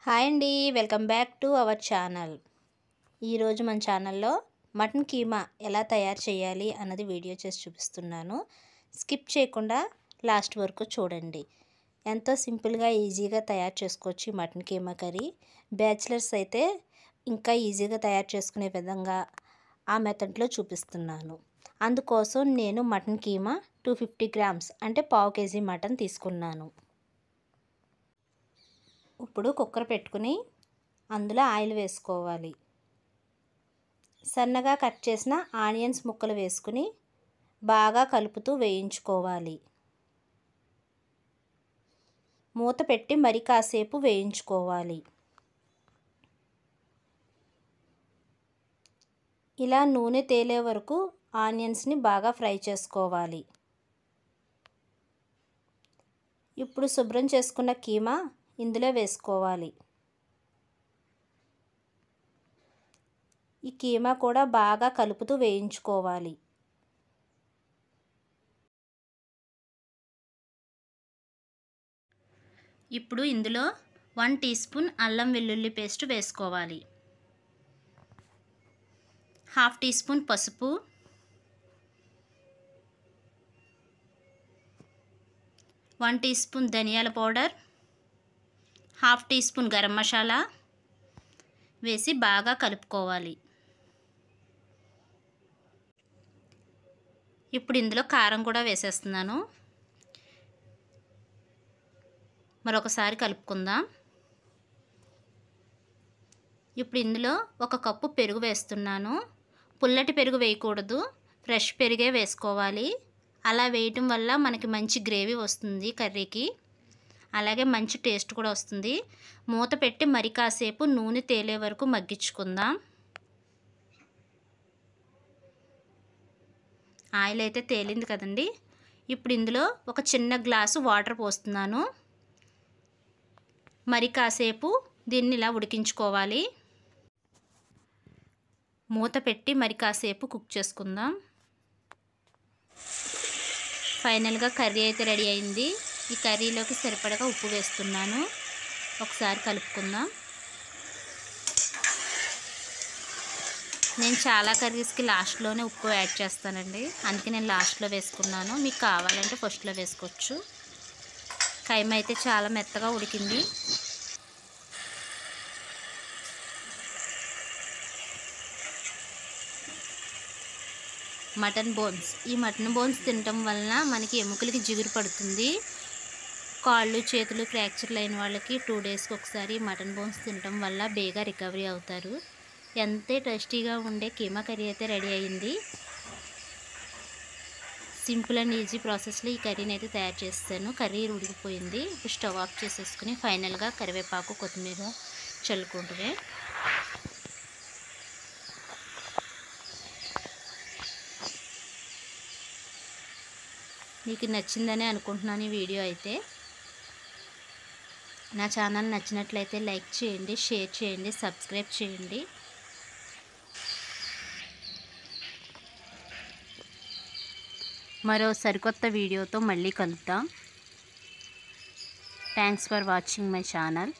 Hi అండి, welcome back to our channel. ఈరోజు మన ఛానల్లో మటన్ కీమా ఎలా తయారు చేయాలి అన్నది వీడియో చేసి చూపిస్తున్నాను. స్కిప్ చేయకుండా లాస్ట్ వరకు చూడండి. ఎంతో సింపుల్గా ఈజీగా తయారు చేసుకోవచ్చు ఈ మటన్ కీమా కర్రీ. బ్యాచిలర్స్ అయితే ఇంకా ఈజీగా తయారు చేసుకునే విధంగా ఆ మెథడ్లో చూపిస్తున్నాను. అందుకోసం నేను మటన్ కీమా 250 గ్రామ్స్ అంటే పావు కేజీ మటన్ తీసుకున్నాను. ఇప్పుడు కుక్కర్ పెట్టుకుని అందులో ఆయిల్ వేసుకోవాలి. సన్నగా కట్ చేసిన ఆనియన్స్ ముక్కలు వేసుకుని బాగా కలుపుతూ వేయించుకోవాలి. మూత పెట్టి మరి కాసేపు వేయించుకోవాలి. ఇలా నూనె తేలే వరకు ఆనియన్స్ని బాగా ఫ్రై చేసుకోవాలి. ఇప్పుడు శుభ్రం చేసుకున్న కీమా ఇందులో వేసుకోవాలి. ఈ కీమా కూడా బాగా కలుపుతూ వేయించుకోవాలి. ఇప్పుడు ఇందులో 1 టీ స్పూన్ అల్లం వెల్లుల్లి పేస్ట్ వేసుకోవాలి. 1/2 టీ స్పూన్ పసుపు, 1 టీ స్పూన్ ధనియాల powder, 1/2 teaspoon garam masala వేసి బాగా కలుపుకోవాలి. ఇప్పుడు ఇందులో కారం కూడా వేసేస్తున్నాను. మరొకసారి కలుపుకుందాం. ఇప్పుడు ఇందులో 1 కప్పు పెరుగు వేస్తున్నాను. పుల్లటి పెరుగు వేయకూడదు, ఫ్రెష్ పెరుగే వేసుకోవాలి. అలా వేయటం వల్ల మనకి మంచి గ్రేవీ వస్తుంది కర్రీకి, అలాగే మంచి టేస్ట్ కూడా వస్తుంది. మూత పెట్టి మరి కాసేపు నూనె తేలే వరకు మగ్గించుకుందాం. ఆయిల్ అయితే తేలింది కదండి. ఇప్పుడు ఇందులో ఒక చిన్న గ్లాసు వాటర్ పోస్తున్నాను. మరి కాసేపు దీన్ని ఇలా ఉడికించుకోవాలి. మూత పెట్టి మరి కాసేపు కుక్ చేసుకుందాం. ఫైనల్గా కర్రీ అయితే రెడీ అయింది. ఈ కర్రీలోకి సరిపడగా ఉప్పు వేస్తున్నాను. ఒకసారి కలుపుకుందాం. నేను చాలా కర్రీస్కి లాస్ట్లోనే ఉప్పు యాడ్ చేస్తానండి, అందుకే నేను లాస్ట్లో వేసుకున్నాను. మీకు కావాలంటే ఫస్ట్లో వేసుకోవచ్చు. కైమా అయితే చాలా మెత్తగా ఉడికింది. మటన్ బోన్స్, ఈ మటన్ బోన్స్ తినటం వలన మనకి ఎముకలకి జిగురు పడుతుంది. కాళ్ళు చేతులు ఫ్రాక్చర్లు అయిన వాళ్ళకి 2 డేస్కి ఒకసారి మటన్ బోన్స్ తినటం వల్ల బేగా రికవరీ అవుతారు. ఎంతో టేస్టీగా ఉండే కీమా కర్రీ అయితే రెడీ అయింది. సింపుల్ అండ్ ఈజీ ప్రాసెస్లో ఈ కర్రీని అయితే తయారు చేస్తాను. కర్రీ ఉడికిపోయింది. ఇప్పుడు స్టవ్ ఆఫ్ చేసేసుకుని ఫైనల్గా కరివేపాకు కొత్తిమీర చల్లుకుంటే మీకు నచ్చిందని అనుకుంటున్నాను. ఈ వీడియో అయితే నా ఛానల్ నచ్చినట్లయితే లైక్ చేయండి, షేర్ చేయండి, సబ్స్క్రైబ్ చేయండి. మరో సరికొత్త వీడియోతో మళ్ళీ కలుద్దాం. Thanks for watching my channel.